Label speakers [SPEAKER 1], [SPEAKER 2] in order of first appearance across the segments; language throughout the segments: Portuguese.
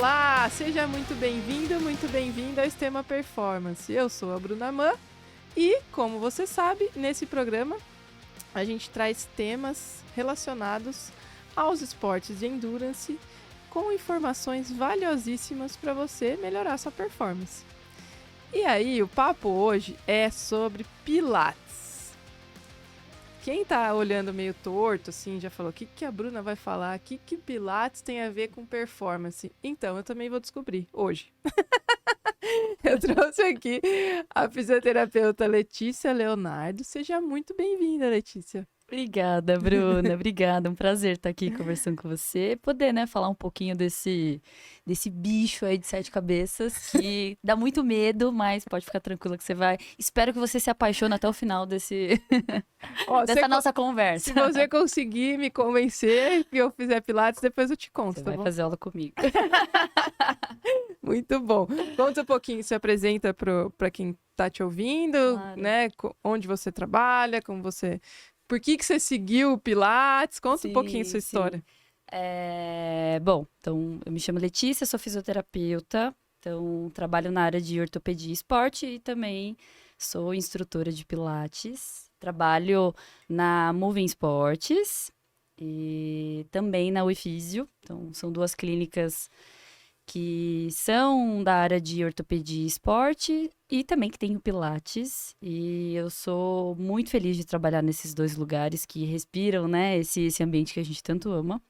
[SPEAKER 1] Olá, seja muito bem-vindo, muito bem-vinda ao Extrema Performance. Eu sou a Bruna Mann e, como você sabe, nesse programa a gente traz temas relacionados aos esportes de endurance com informações valiosíssimas para você melhorar sua performance. E aí, o papo hoje é sobre Pilates. Quem tá olhando meio torto, assim, já falou, o que a Bruna vai falar? O que Pilates tem a ver com performance? Então, eu também vou descobrir hoje. Eu trouxe aqui a fisioterapeuta Letícia Leonardo. Seja muito bem-vinda, Letícia.
[SPEAKER 2] Obrigada, Bruna. Obrigada. Um prazer estar aqui conversando com você. Poder, né, falar um pouquinho desse bicho aí de 7 cabeças que dá muito medo, mas pode ficar tranquila que você vai. Espero que você se apaixone até o final dessa nossa conversa.
[SPEAKER 1] Se você conseguir me convencer que eu fizer Pilates, depois eu te conto,
[SPEAKER 2] você
[SPEAKER 1] tá
[SPEAKER 2] vai
[SPEAKER 1] bom?
[SPEAKER 2] fazer aula comigo.
[SPEAKER 1] Muito bom. Conta um pouquinho, se apresenta para quem tá te ouvindo,
[SPEAKER 2] Claro.
[SPEAKER 1] né? Onde você trabalha, como você... Por que você seguiu o Pilates? Conta um pouquinho sua história.
[SPEAKER 2] Bom, então eu me chamo Letícia, sou fisioterapeuta, então trabalho na área de ortopedia e esporte e também sou instrutora de Pilates. Trabalho na Moving Sports e também na Uifísio, então são duas clínicas que são da área de ortopedia e esporte e também que tem o Pilates. E eu sou muito feliz de trabalhar nesses dois lugares que respiram, né, esse ambiente que a gente tanto ama.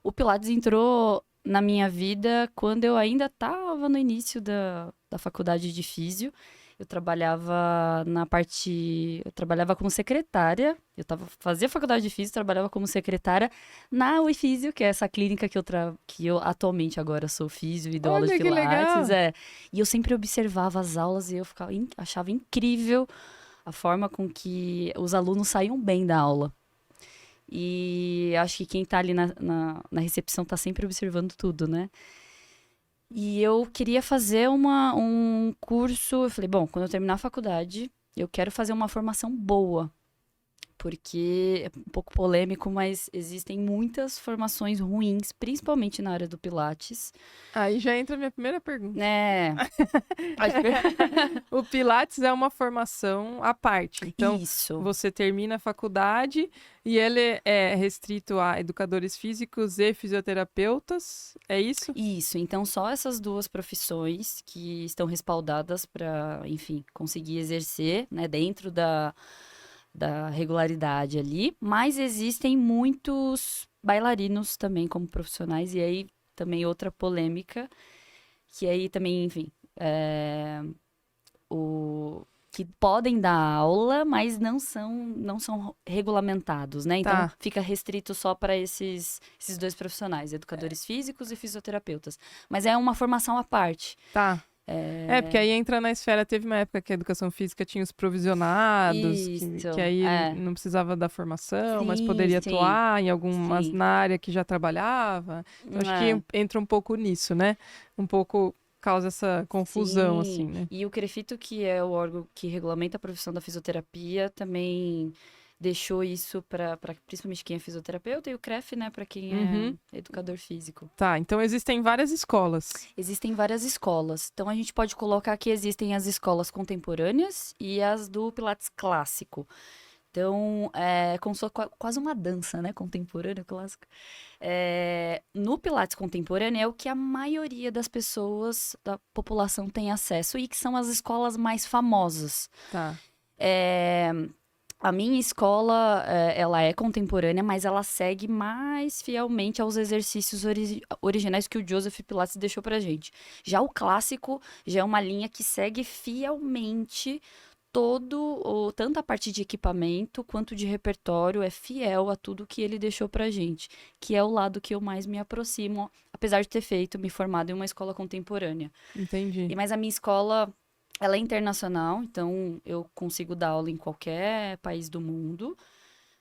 [SPEAKER 2] O Pilates entrou na minha vida quando eu ainda estava no início da faculdade de físio. Eu trabalhava como secretária. Fazia faculdade de físio, trabalhava como secretária na Uifísio, que é essa clínica que eu atualmente agora sou físio e dou aula de
[SPEAKER 1] Olha, que
[SPEAKER 2] Pilates.
[SPEAKER 1] legal.
[SPEAKER 2] E eu sempre observava as aulas e eu achava incrível a forma com que os alunos saíam bem da aula. E acho que quem tá ali na recepção tá sempre observando tudo, né? E eu queria fazer um curso. Eu falei, bom, quando eu terminar a faculdade, eu quero fazer uma formação boa. Porque é um pouco polêmico, mas existem muitas formações ruins, principalmente na área do Pilates.
[SPEAKER 1] Aí já entra a minha primeira pergunta. O Pilates é uma formação à parte. Então,
[SPEAKER 2] Isso.
[SPEAKER 1] você termina a faculdade e ele é restrito a educadores físicos e fisioterapeutas, é isso?
[SPEAKER 2] Isso. Então, só essas duas profissões que estão respaldadas para, enfim, conseguir exercer, né, dentro da regularidade ali, mas existem muitos bailarinos também como profissionais, e aí também outra polêmica, que aí também, enfim, que podem dar aula, mas não são regulamentados, né? Então,
[SPEAKER 1] Tá.
[SPEAKER 2] fica restrito só para esses dois profissionais, educadores físicos e fisioterapeutas. Mas é uma formação à parte.
[SPEAKER 1] Tá. Porque aí entra na esfera, teve uma época que a educação física tinha os provisionados, que aí não precisava da formação, mas poderia atuar em algumas na área que já trabalhava. Então, acho que entra um pouco nisso, né? Um pouco causa essa confusão, assim, né?
[SPEAKER 2] E o CREFITO, que é o órgão que regulamenta a profissão da fisioterapia, também deixou isso para principalmente quem é fisioterapeuta, e o CREF, né, para quem é educador físico.
[SPEAKER 1] Tá, então existem várias escolas.
[SPEAKER 2] Existem várias escolas. Então, a gente pode colocar que existem as escolas contemporâneas e as do Pilates clássico. Então, é como se fosse quase uma dança, né, contemporânea, clássica. No Pilates contemporâneo é o que a maioria das pessoas, da população tem acesso e que são as escolas mais famosas.
[SPEAKER 1] Tá.
[SPEAKER 2] A minha escola, ela é contemporânea, mas ela segue mais fielmente aos exercícios originais que o Joseph Pilates deixou pra gente. Já o clássico já é uma linha que segue fielmente tanto a parte de equipamento quanto de repertório é fiel a tudo que ele deixou pra gente, que é o lado que eu mais me aproximo, apesar de ter me formado em uma escola contemporânea.
[SPEAKER 1] Entendi.
[SPEAKER 2] Mas a minha escola, ela é internacional, então eu consigo dar aula em qualquer país do mundo.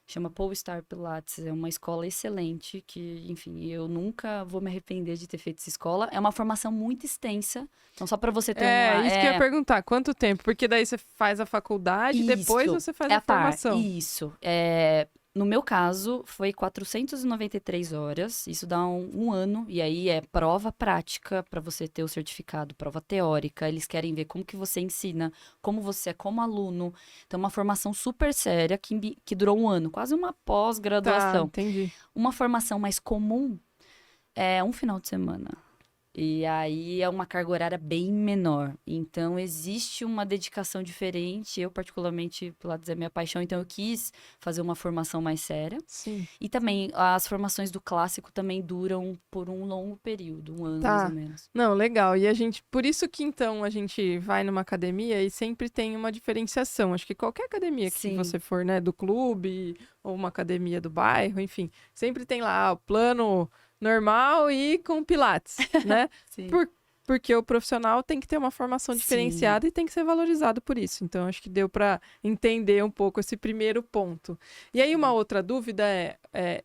[SPEAKER 2] Chama Polestar Pilates, é uma escola excelente que, enfim, eu nunca vou me arrepender de ter feito essa escola. É uma formação muito extensa, então só para você ter
[SPEAKER 1] isso que eu ia perguntar, quanto tempo? Porque daí você faz a faculdade e depois você faz a formação.
[SPEAKER 2] Isso, No meu caso, foi 493 horas, isso dá um ano, e aí é prova prática para você ter o certificado, prova teórica, eles querem ver como que você ensina, como você é como aluno. Então, uma formação super séria que durou um ano, quase uma
[SPEAKER 1] Tá,
[SPEAKER 2] pós-graduação.
[SPEAKER 1] entendi.
[SPEAKER 2] Uma formação mais comum é um final de semana. E aí é uma carga horária bem menor. Então, existe uma dedicação diferente. Eu, particularmente, Pilates é minha paixão, então eu quis fazer uma formação mais séria.
[SPEAKER 1] Sim.
[SPEAKER 2] E também, as formações do clássico também duram por um longo período, um ano mais ou
[SPEAKER 1] Tá.
[SPEAKER 2] menos.
[SPEAKER 1] Não, legal. E a gente, por isso que então a gente vai numa academia e sempre tem uma diferenciação. Acho que qualquer academia que
[SPEAKER 2] Sim,
[SPEAKER 1] você for, né, do clube ou uma academia do bairro, enfim, sempre tem lá o plano normal e com pilates, né?
[SPEAKER 2] sim.
[SPEAKER 1] Por, porque o profissional tem que ter uma formação
[SPEAKER 2] Sim.
[SPEAKER 1] diferenciada e tem que ser valorizado por isso. Então, acho que deu para entender um pouco esse primeiro ponto. E aí, uma outra dúvida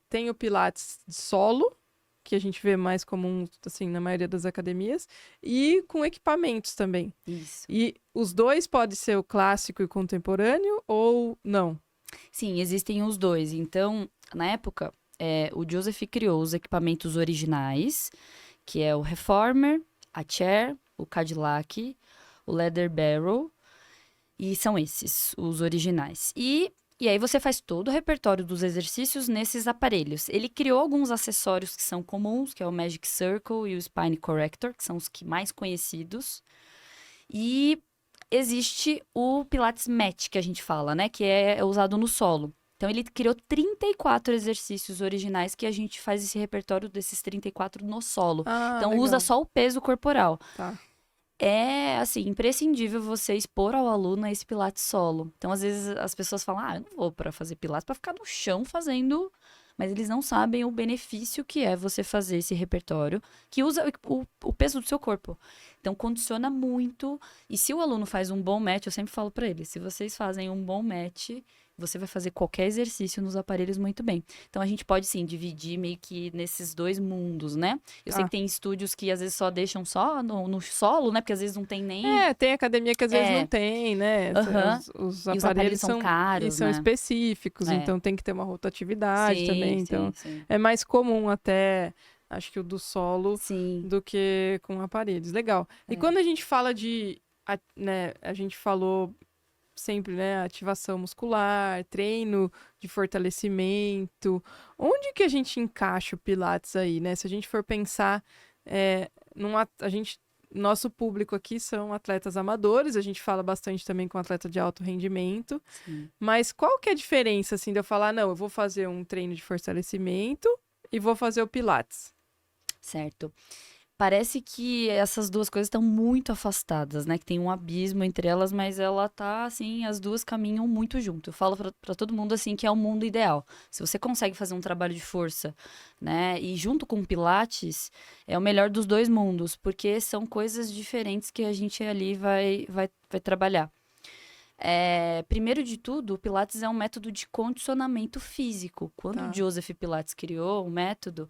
[SPEAKER 1] tem o pilates de solo, que a gente vê mais comum, assim, na maioria das academias, e com equipamentos também.
[SPEAKER 2] Isso.
[SPEAKER 1] E os dois podem ser o clássico e contemporâneo ou não?
[SPEAKER 2] Sim, existem os dois. Então, na época, o Joseph criou os equipamentos originais, que é o Reformer, a Chair, o Cadillac, o Leather Barrel, e são esses, os originais. E aí você faz todo o repertório dos exercícios nesses aparelhos. Ele criou alguns acessórios que são comuns, que é o Magic Circle e o Spine Corrector, que são os que mais conhecidos. E existe o Pilates Mat, que a gente fala, né? Que é usado no solo. Então, ele criou 34 exercícios originais que a gente faz esse repertório desses 34 no solo.
[SPEAKER 1] Ah,
[SPEAKER 2] Então,
[SPEAKER 1] legal.
[SPEAKER 2] usa só o peso corporal.
[SPEAKER 1] Tá.
[SPEAKER 2] É, assim, imprescindível você expor ao aluno esse pilates solo. Então, às vezes, as pessoas falam, eu não vou para fazer pilates para ficar no chão fazendo... Mas eles não sabem o benefício que é você fazer esse repertório, que usa o peso do seu corpo. Então, condiciona muito. E se o aluno faz um bom match, eu sempre falo para ele, se vocês fazem um bom match, você vai fazer qualquer exercício nos aparelhos muito bem. Então, a gente pode, sim, dividir meio que nesses dois mundos, né? Eu sei que tem estúdios que, às vezes, só deixam só no solo, né? Porque, às vezes, não tem nem...
[SPEAKER 1] Tem academia que às vezes não tem, né?
[SPEAKER 2] Os aparelhos são caros,
[SPEAKER 1] e são
[SPEAKER 2] né?
[SPEAKER 1] específicos, então tem que ter uma rotatividade também. Então,
[SPEAKER 2] sim.
[SPEAKER 1] é mais comum até, acho que o do solo,
[SPEAKER 2] Sim.
[SPEAKER 1] do que com aparelhos. Legal. E quando a gente fala né, a gente falou sempre, né, ativação muscular, treino de fortalecimento. Onde que a gente encaixa o Pilates aí, né? Se a gente for pensar, nosso público aqui são atletas amadores, a gente fala bastante também com atleta de alto rendimento, mas qual que é a diferença, assim, de eu falar, não, eu vou fazer um treino de fortalecimento e vou fazer o Pilates? Certo.
[SPEAKER 2] Parece que essas duas coisas estão muito afastadas, né? Que tem um abismo entre elas, mas ela tá, assim, as duas caminham muito junto. Eu falo pra todo mundo, assim, que é o mundo ideal. Se você consegue fazer um trabalho de força, né? E junto com o Pilates, é o melhor dos dois mundos, porque são coisas diferentes que a gente ali vai trabalhar. Primeiro de tudo, o Pilates é um método de condicionamento físico. Quando o Joseph Pilates criou o método,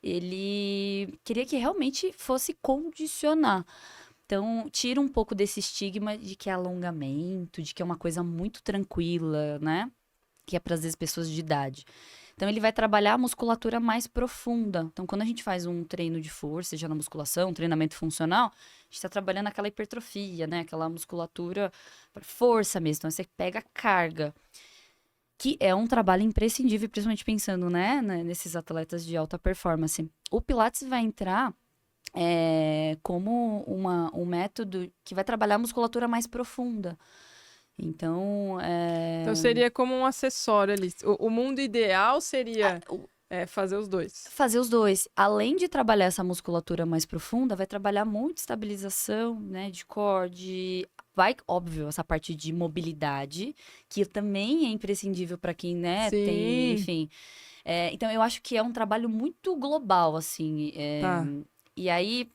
[SPEAKER 2] ele queria que realmente fosse condicionar. Então, tira um pouco desse estigma de que é alongamento, de que é uma coisa muito tranquila, né? Que é para as pessoas de idade. Então, ele vai trabalhar a musculatura mais profunda. Então, quando a gente faz um treino de força, seja na musculação, um treinamento funcional, a gente está trabalhando aquela hipertrofia, né? Aquela musculatura para força mesmo. Então, você pega a carga. Que é um trabalho imprescindível, principalmente pensando, né, nesses atletas de alta performance. O Pilates vai entrar como um método que vai trabalhar a musculatura mais profunda. Então,
[SPEAKER 1] Então, seria como um acessório ali. O mundo ideal seria fazer os dois.
[SPEAKER 2] Fazer os dois. Além de trabalhar essa musculatura mais profunda, vai trabalhar muito estabilização, né, de core, vai, óbvio, essa parte de mobilidade, que também é imprescindível para quem, né, tem, enfim. Então, eu acho que é um trabalho muito global, assim. E aí,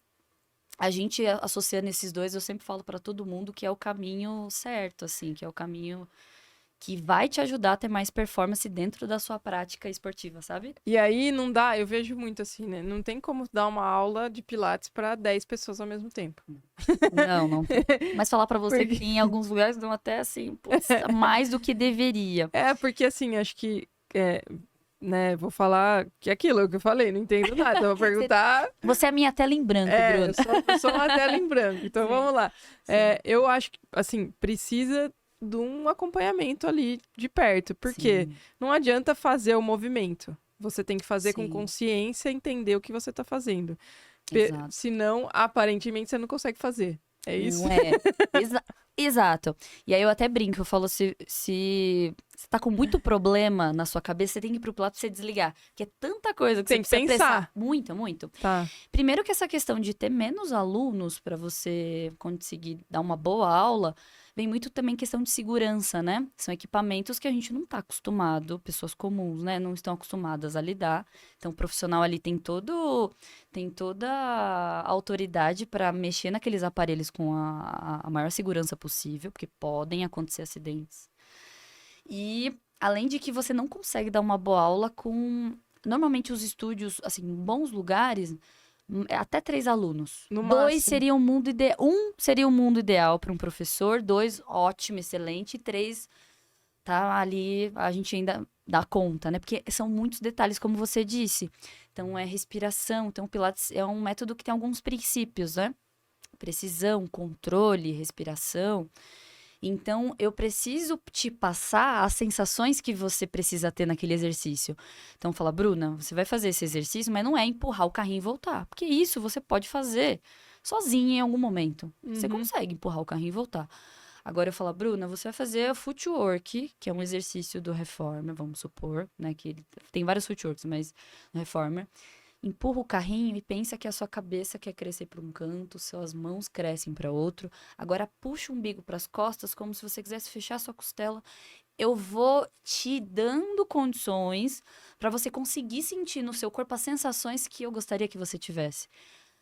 [SPEAKER 2] a gente associando esses dois, eu sempre falo para todo mundo que é o caminho certo, assim, que é o caminho que vai te ajudar a ter mais performance dentro da sua prática esportiva, sabe?
[SPEAKER 1] E aí não dá, eu vejo muito assim, né? Não tem como dar uma aula de Pilates para 10 pessoas ao mesmo tempo.
[SPEAKER 2] Não tem. Mas falar para você que em alguns lugares dão até assim, mais do que deveria.
[SPEAKER 1] Porque assim, acho que né, vou falar que é aquilo que eu falei, não entendo nada. Então, vou perguntar.
[SPEAKER 2] Você é a minha tela em branco, Bruna.
[SPEAKER 1] Eu sou uma tela em branco. Então, vamos lá. Eu acho que, assim, precisa de um acompanhamento ali de perto. Porque não adianta fazer o movimento. Você tem que fazer com consciência, entender o que você está fazendo. Senão, aparentemente, você não consegue fazer. É isso?
[SPEAKER 2] Não é. Exato. E aí eu até brinco, eu falo, se você tá com muito problema na sua cabeça, você tem que ir pro Pilates pra você desligar. Porque é tanta coisa que
[SPEAKER 1] tem
[SPEAKER 2] você
[SPEAKER 1] que
[SPEAKER 2] precisa
[SPEAKER 1] pensar.
[SPEAKER 2] Muito, muito.
[SPEAKER 1] Tá.
[SPEAKER 2] Primeiro que essa questão de ter menos alunos para você conseguir dar uma boa aula, vem muito também questão de segurança, né? São equipamentos que a gente não tá acostumado, pessoas comuns, né? Não estão acostumadas a lidar. Então, o profissional ali tem toda a autoridade para mexer naqueles aparelhos com a maior segurança possível, porque podem acontecer acidentes. E, além de que você não consegue dar uma boa aula com... Normalmente, os estúdios, assim, bons lugares... até 3 alunos.
[SPEAKER 1] No
[SPEAKER 2] 2
[SPEAKER 1] máximo.
[SPEAKER 2] seria o mundo ideal. 1 seria o mundo ideal para um professor. 2, ótimo, excelente. 3, tá ali, a gente ainda dá conta, né? Porque são muitos detalhes, como você disse. Então, é respiração. Então, o Pilates é um método que tem alguns princípios, né? Precisão, controle, respiração. Então, eu preciso te passar as sensações que você precisa ter naquele exercício. Então, fala, Bruna, você vai fazer esse exercício, mas não é empurrar o carrinho e voltar. Porque isso você pode fazer sozinha em algum momento. Você consegue empurrar o carrinho e voltar. Agora, eu falo, Bruna, você vai fazer a footwork, que é um exercício do Reformer, vamos supor, né? Que tem vários footworks, mas no Reformer. Empurra o carrinho e pensa que a sua cabeça quer crescer para um canto, suas mãos crescem para outro. Agora puxa o umbigo para as costas, como se você quisesse fechar sua costela. Eu vou te dando condições para você conseguir sentir no seu corpo as sensações que eu gostaria que você tivesse.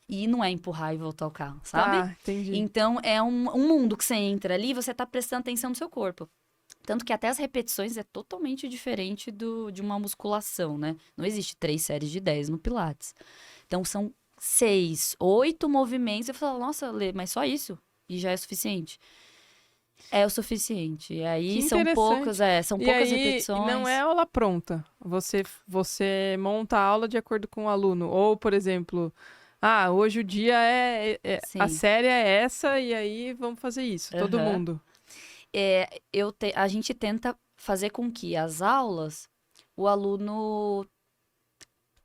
[SPEAKER 2] E não é empurrar e voltar ao carro, sabe?
[SPEAKER 1] Ah, entendi.
[SPEAKER 2] Então, é um mundo que você entra ali e você tá prestando atenção no seu corpo. Tanto que até as repetições é totalmente diferente de uma musculação, né? Não existe 3 séries de 10 no Pilates. Então, são 6, 8 movimentos. Eu falo, nossa, Lê, mas só isso? E já é suficiente? É o suficiente. E aí
[SPEAKER 1] Que
[SPEAKER 2] são poucas
[SPEAKER 1] E
[SPEAKER 2] repetições.
[SPEAKER 1] não é aula pronta. Você monta a aula de acordo com o aluno. Ou, por exemplo, hoje o dia a série é essa e aí vamos fazer isso. Todo mundo.
[SPEAKER 2] A gente tenta fazer com que as aulas, o aluno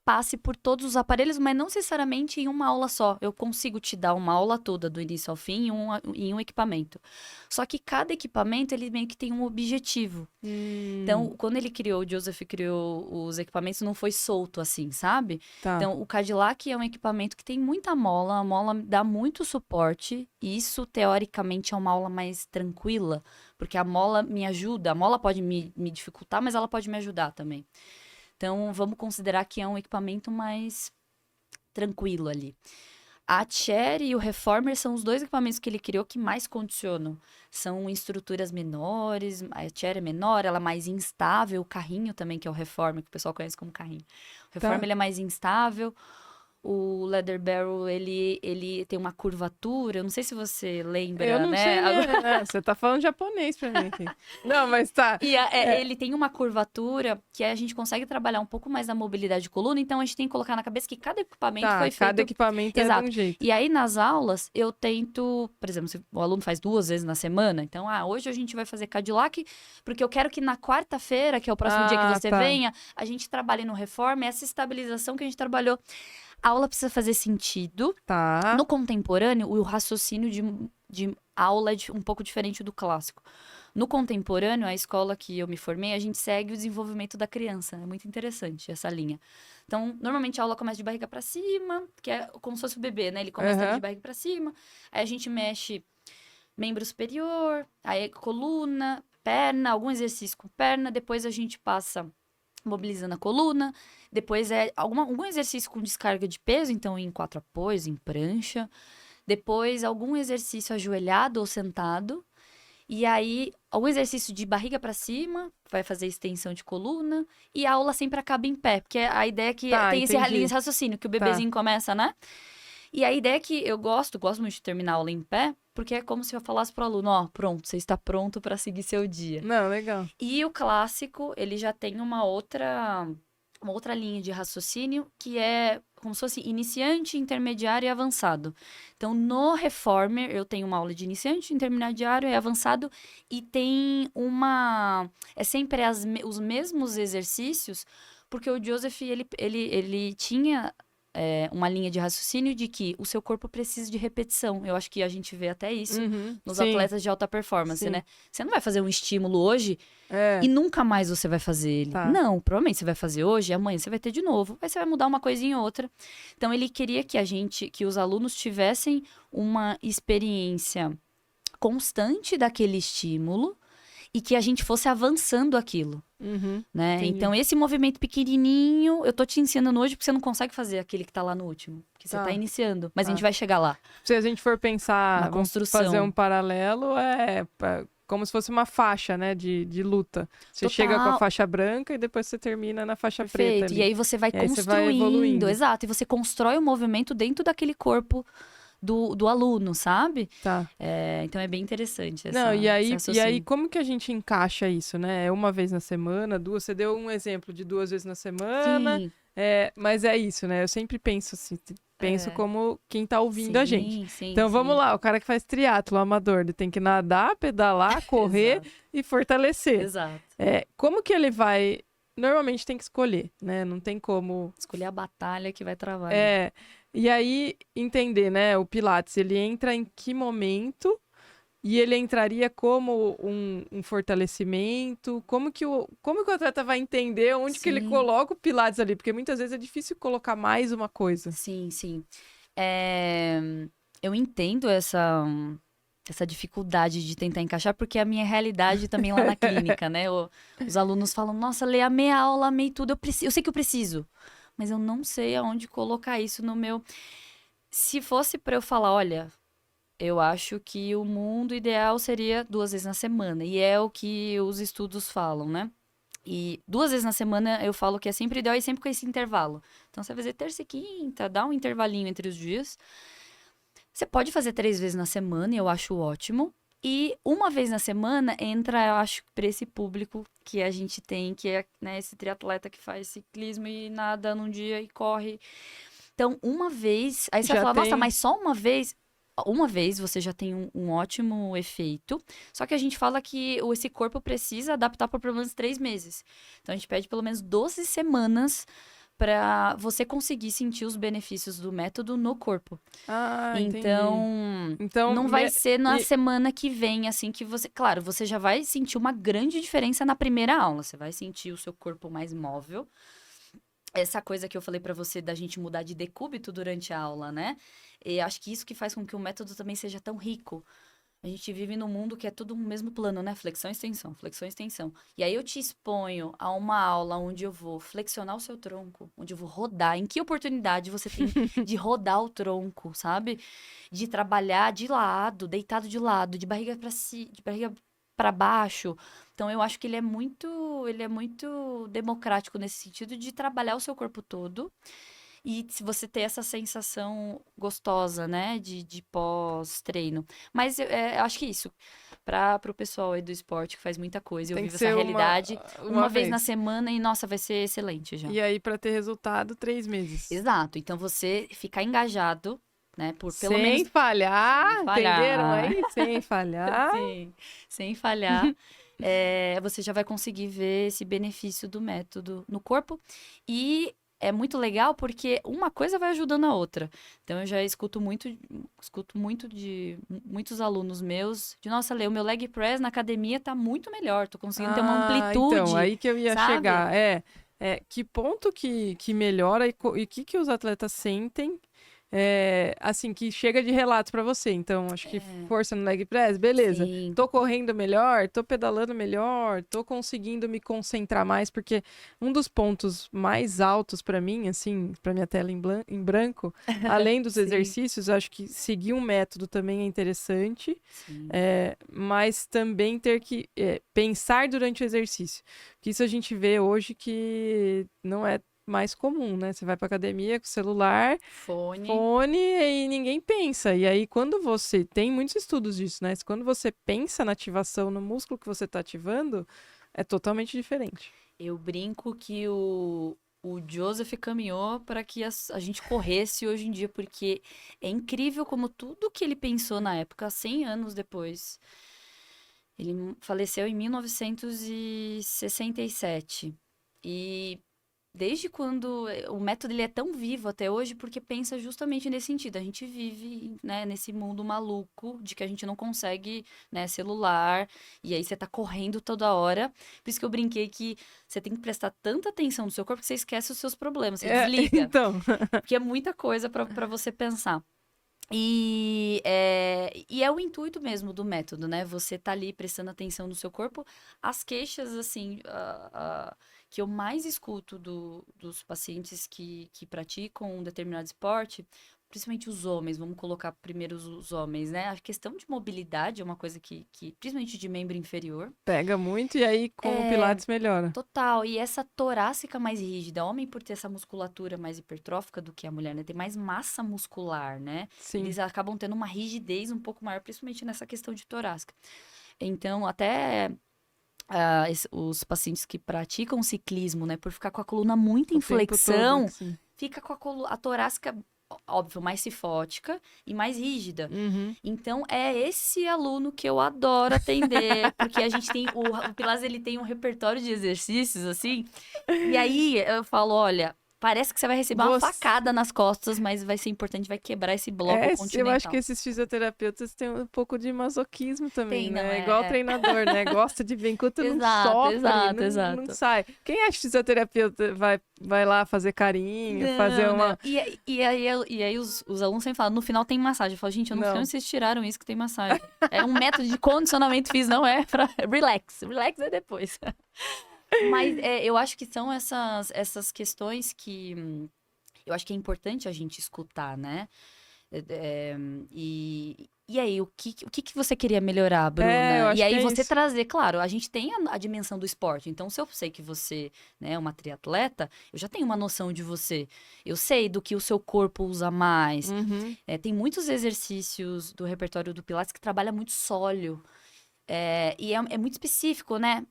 [SPEAKER 2] passe por todos os aparelhos, mas não necessariamente em uma aula só. Eu consigo te dar uma aula toda, do início ao fim, em um equipamento. Só que cada equipamento, ele meio que tem um objetivo. Então, quando o Joseph criou os equipamentos, não foi solto assim, sabe?
[SPEAKER 1] Tá.
[SPEAKER 2] Então, o Cadillac é um equipamento que tem muita mola, a mola dá muito suporte, e isso, teoricamente, é uma aula mais tranquila, porque a mola me ajuda, a mola pode me dificultar, mas ela pode me ajudar também. Então, vamos considerar que é um equipamento mais tranquilo ali. A Chair e o Reformer são os 2 equipamentos que ele criou que mais condicionam. São estruturas menores, a Chair é menor, ela é mais instável. O carrinho também, que é o Reformer, que o pessoal conhece como carrinho. O Reformer ele é mais instável. O Leather Barrel, ele tem uma curvatura. Eu não sei se você lembra,
[SPEAKER 1] Eu não sei, né? Você tá falando japonês pra mim aqui. Não, mas tá.
[SPEAKER 2] E ele tem uma curvatura que a gente consegue trabalhar um pouco mais da mobilidade de coluna. Então, a gente tem que colocar na cabeça que cada equipamento foi feito...
[SPEAKER 1] cada equipamento é de um jeito.
[SPEAKER 2] E aí, nas aulas, eu tento... Por exemplo, se o aluno faz 2 vezes na semana. Então, hoje a gente vai fazer Cadillac, porque eu quero que na quarta-feira, que é o próximo dia que você venha, a gente trabalhe no Reformer, essa estabilização que a gente trabalhou. A aula precisa fazer sentido.
[SPEAKER 1] Tá.
[SPEAKER 2] No contemporâneo, o raciocínio de aula é um pouco diferente do clássico. No contemporâneo, a escola que eu me formei, a gente segue o desenvolvimento da criança. É muito interessante essa linha. Então, normalmente a aula começa de barriga pra cima, que é como se fosse o bebê, né? Ele começa de barriga pra cima. Aí a gente mexe membro superior, aí coluna, perna, algum exercício com perna. Depois a gente passa mobilizando a coluna. Depois algum exercício com descarga de peso, então em 4 apoios, em prancha. Depois algum exercício ajoelhado ou sentado. E aí, algum exercício de barriga para cima, vai fazer extensão de coluna. E a aula sempre acaba em pé, porque a ideia é que tem esse raciocínio, que o bebezinho começa, né? E a ideia é que eu gosto muito de terminar a aula em pé, porque é como se eu falasse pro aluno, ó, pronto, você está pronto para seguir seu dia.
[SPEAKER 1] Não, legal.
[SPEAKER 2] E o clássico, ele já tem uma outra linha de raciocínio, que é como se fosse iniciante, intermediário e avançado. Então, no Reformer, eu tenho uma aula de iniciante, intermediário e avançado, e tem é sempre os mesmos exercícios, porque o Joseph, ele tinha uma linha de raciocínio de que o seu corpo precisa de repetição. Eu acho que a gente vê até isso nos atletas de alta performance, né? Você não vai fazer um estímulo hoje e nunca mais você vai fazer ele.
[SPEAKER 1] Tá.
[SPEAKER 2] Não, provavelmente você vai fazer hoje, amanhã você vai ter de novo. Aí você vai mudar uma coisinha ou outra. Então, ele queria que os alunos tivessem uma experiência constante daquele estímulo e que a gente fosse avançando aquilo. Né? Então, esse movimento pequenininho, eu tô te ensinando hoje porque você não consegue fazer aquele que tá lá no último. Porque você tá iniciando. Mas a gente vai chegar lá.
[SPEAKER 1] Se a gente for pensar,
[SPEAKER 2] na construção,
[SPEAKER 1] fazer um paralelo, como se fosse uma faixa, né, de luta. Você
[SPEAKER 2] Total.
[SPEAKER 1] chega com a faixa branca e depois você termina na faixa preta ali.
[SPEAKER 2] E aí você vai construindo.
[SPEAKER 1] Você vai evoluindo.
[SPEAKER 2] Exato. E você constrói o movimento dentro daquele corpo do aluno, sabe?
[SPEAKER 1] Tá.
[SPEAKER 2] Então é bem interessante
[SPEAKER 1] Não, e aí como que a gente encaixa isso, né? É uma vez na semana, duas? Você deu um exemplo de 2 vezes na semana.
[SPEAKER 2] Sim.
[SPEAKER 1] Mas é isso, né? Eu sempre penso assim, como quem tá ouvindo a gente.
[SPEAKER 2] Sim,
[SPEAKER 1] Então vamos lá, o cara que faz triatlo amador, ele tem que nadar, pedalar, correr e fortalecer.
[SPEAKER 2] Exato.
[SPEAKER 1] Como que ele vai... Normalmente tem que escolher, né? Não tem como...
[SPEAKER 2] Escolher a batalha que vai travar.
[SPEAKER 1] E aí, entender, né? O Pilates, ele entra em que momento e ele entraria como um fortalecimento? Como que o atleta vai entender onde que ele coloca o Pilates ali? Porque muitas vezes é difícil colocar mais uma coisa.
[SPEAKER 2] Sim. Eu entendo essa dificuldade de tentar encaixar, porque é a minha realidade também lá na clínica, né? Os alunos falam, nossa, Lê, amei a aula, amei tudo, eu sei que eu preciso. Mas eu não sei aonde colocar isso no meu... Se fosse para eu falar, olha, eu acho que o mundo ideal seria 2 vezes na semana. E é o que os estudos falam, né? E 2 vezes na semana eu falo que é sempre ideal e sempre com esse intervalo. Então, você vai fazer terça e quinta, dá um intervalinho entre os dias. Você pode fazer 3 vezes na semana, e eu acho ótimo. E uma vez na semana entra, eu acho, para esse público que a gente tem, que é, né, esse triatleta que faz ciclismo e nada num dia e corre. Então, uma vez... Aí você vai falar, nossa, mas só uma vez... Uma vez você já tem um ótimo efeito. Só que a gente fala que esse corpo precisa adaptar por pelo menos 3 meses. Então, a gente pede pelo menos 12 semanas para você conseguir sentir os benefícios do método no corpo. Então, não vai ser na semana que vem, assim, que você... Claro, você já vai sentir uma grande diferença na primeira aula. Você vai sentir o seu corpo mais móvel. Essa coisa que eu falei pra você da gente mudar de decúbito durante a aula, né? E acho que isso que faz com que o método também seja tão rico. A gente vive num mundo que é tudo no mesmo plano, né? Flexão e extensão, flexão e extensão. E aí eu te exponho a uma aula onde eu vou flexionar o seu tronco, onde eu vou rodar. Em que oportunidade você tem de rodar o tronco, sabe? De trabalhar de lado, deitado de lado, de barriga para baixo. Então, eu acho que ele é muito democrático nesse sentido de trabalhar o seu corpo todo. E se você ter essa sensação gostosa, né, de pós-treino. Mas eu acho que isso, para o pessoal aí do esporte que faz muita coisa, eu vivo essa realidade uma vez na semana e, nossa, vai ser excelente já.
[SPEAKER 1] E aí, para ter resultado, 3 meses.
[SPEAKER 2] Exato. Então, você ficar engajado, né, por pelo
[SPEAKER 1] sem
[SPEAKER 2] menos...
[SPEAKER 1] falhar, entenderam aí? Sem falhar.
[SPEAKER 2] Sim, sem falhar. Você já vai conseguir ver esse benefício do método no corpo. E é muito legal porque uma coisa vai ajudando a outra. Então, eu já escuto muito de muitos alunos meus, de nossa, Lê, o meu leg press na academia tá muito melhor, tô conseguindo ter uma amplitude.
[SPEAKER 1] Então, aí que eu ia chegar. Que ponto que melhora e o que os atletas sentem, assim, que chega de relatos pra você. Então, acho que força no leg press, beleza.
[SPEAKER 2] Sim.
[SPEAKER 1] Tô correndo melhor, tô pedalando melhor, tô conseguindo me concentrar mais, porque um dos pontos mais altos pra mim, assim, pra minha tela em branco, além dos exercícios, acho que seguir um método também é interessante, mas também ter que pensar durante o exercício. Porque isso a gente vê hoje que não é mais comum, né? Você vai pra academia com celular,
[SPEAKER 2] Fone.
[SPEAKER 1] e ninguém pensa. E aí, quando você... Tem muitos estudos disso, né? Quando você pensa na ativação no músculo que você tá ativando, é totalmente diferente.
[SPEAKER 2] Eu brinco que o Joseph caminhou para que a gente corresse hoje em dia, porque é incrível como tudo que ele pensou na época, 100 anos depois. Ele faleceu em 1967. E desde quando o método ele é tão vivo até hoje, porque pensa justamente nesse sentido. A gente vive, né, nesse mundo maluco de que a gente não consegue, né, celular, e aí você tá correndo toda hora. Por isso que eu brinquei que você tem que prestar tanta atenção no seu corpo que você esquece os seus problemas, você desliga.
[SPEAKER 1] Então,
[SPEAKER 2] Porque é muita coisa para você pensar. E é o intuito mesmo do método, né? Você tá ali prestando atenção no seu corpo. As queixas, assim, que eu mais escuto dos pacientes que praticam um determinado esporte, principalmente os homens, vamos colocar primeiro os homens, né? A questão de mobilidade é uma coisa que principalmente de membro inferior.
[SPEAKER 1] pega muito e aí com o Pilates melhora.
[SPEAKER 2] Total, e essa torácica mais rígida, homem por ter essa musculatura mais hipertrófica do que a mulher, né? Tem mais massa muscular, né?
[SPEAKER 1] Sim.
[SPEAKER 2] Eles acabam tendo uma rigidez um pouco maior, principalmente nessa questão de torácica. Então, até os pacientes que praticam ciclismo, né? Por ficar com a coluna muito em
[SPEAKER 1] O tempo todo,
[SPEAKER 2] flexão,
[SPEAKER 1] assim.
[SPEAKER 2] fica com a torácica, óbvio, mais cifótica e mais rígida.
[SPEAKER 1] Uhum.
[SPEAKER 2] Então, é esse aluno que eu adoro atender, porque a gente tem, o Pilates, ele tem um repertório de exercícios, assim, e aí eu falo, olha, parece que você vai receber uma facada nas costas, mas vai ser importante, vai quebrar esse bloco continental.
[SPEAKER 1] Eu acho que esses fisioterapeutas têm um pouco de masoquismo também,
[SPEAKER 2] Tem,
[SPEAKER 1] né?
[SPEAKER 2] não,
[SPEAKER 1] Igual treinador, né? Gosta de ver enquanto não sofre, não sai. Quem acha que fisioterapeuta vai lá fazer carinho, fazer uma...
[SPEAKER 2] Não. E aí os alunos sempre falam, no final tem massagem. Eu falo, gente, eu não sei onde vocês tiraram isso que tem massagem. É um método de condicionamento físico, não é pra... Relax é depois. Mas eu acho que são essas questões que eu acho que é importante a gente escutar, né? E aí, o que você queria melhorar, Bruna? E aí você trazer, claro, a gente tem a dimensão do esporte. Então, se eu sei que você, né, é uma triatleta, eu já tenho uma noção de você. Eu sei do que o seu corpo usa mais.
[SPEAKER 1] Uhum.
[SPEAKER 2] Tem muitos exercícios do repertório do Pilates que trabalha muito sólio. E é muito específico, né?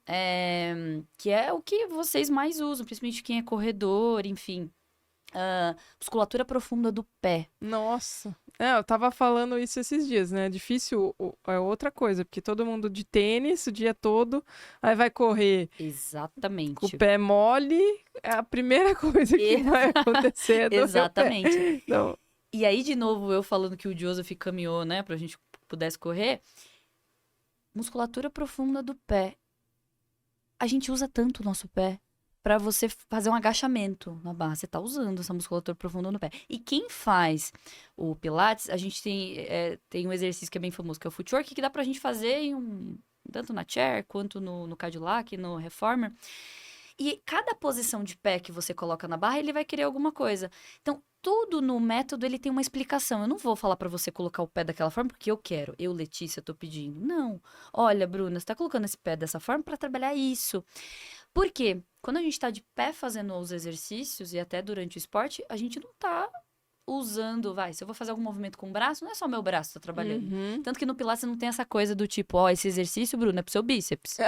[SPEAKER 2] Que é o que vocês mais usam, principalmente quem é corredor, enfim. Musculatura profunda do pé.
[SPEAKER 1] Nossa. Eu tava falando isso esses dias, né? Difícil é outra coisa, porque todo mundo de tênis o dia todo, aí vai correr.
[SPEAKER 2] Exatamente.
[SPEAKER 1] Com o pé mole, é a primeira coisa que vai acontecer.
[SPEAKER 2] Exatamente. Então... E aí, de novo, eu falando que o Joseph caminhou, né, pra gente pudesse correr. Musculatura profunda do pé. A gente usa tanto o nosso pé para você fazer um agachamento na barra. Você tá usando essa musculatura profunda no pé. E quem faz o Pilates, a gente tem um exercício que é bem famoso, que é o footwork, que dá pra gente fazer tanto na chair, quanto no Cadillac, no Reformer. E cada posição de pé que você coloca na barra, ele vai querer alguma coisa. Então, tudo no método, ele tem uma explicação. Eu não vou falar pra você colocar o pé daquela forma porque eu quero. Eu, Letícia, tô pedindo. Não. Olha, Bruna, você tá colocando esse pé dessa forma pra trabalhar isso. Por quê? Quando a gente tá de pé fazendo os exercícios e até durante o esporte, a gente não tá usando, se eu vou fazer algum movimento com o braço, não é só o meu braço que tá trabalhando.
[SPEAKER 1] Uhum.
[SPEAKER 2] Tanto que no Pilates não tem essa coisa do tipo, esse exercício, Bruno, é pro seu bíceps.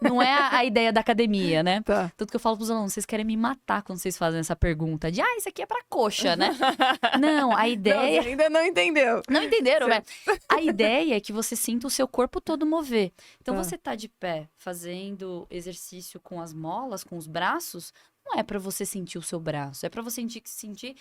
[SPEAKER 2] Não é a ideia da academia, né?
[SPEAKER 1] Tá.
[SPEAKER 2] Tanto que eu falo pros alunos, vocês querem me matar quando vocês fazem essa pergunta de, isso aqui é pra coxa, né? Não, a ideia...
[SPEAKER 1] Não, ainda não entendeu.
[SPEAKER 2] Não entenderam, né? A ideia é que você sinta o seu corpo todo mover. Então, você tá de pé fazendo exercício com as molas, com os braços, não é pra você sentir o seu braço, é pra você sentir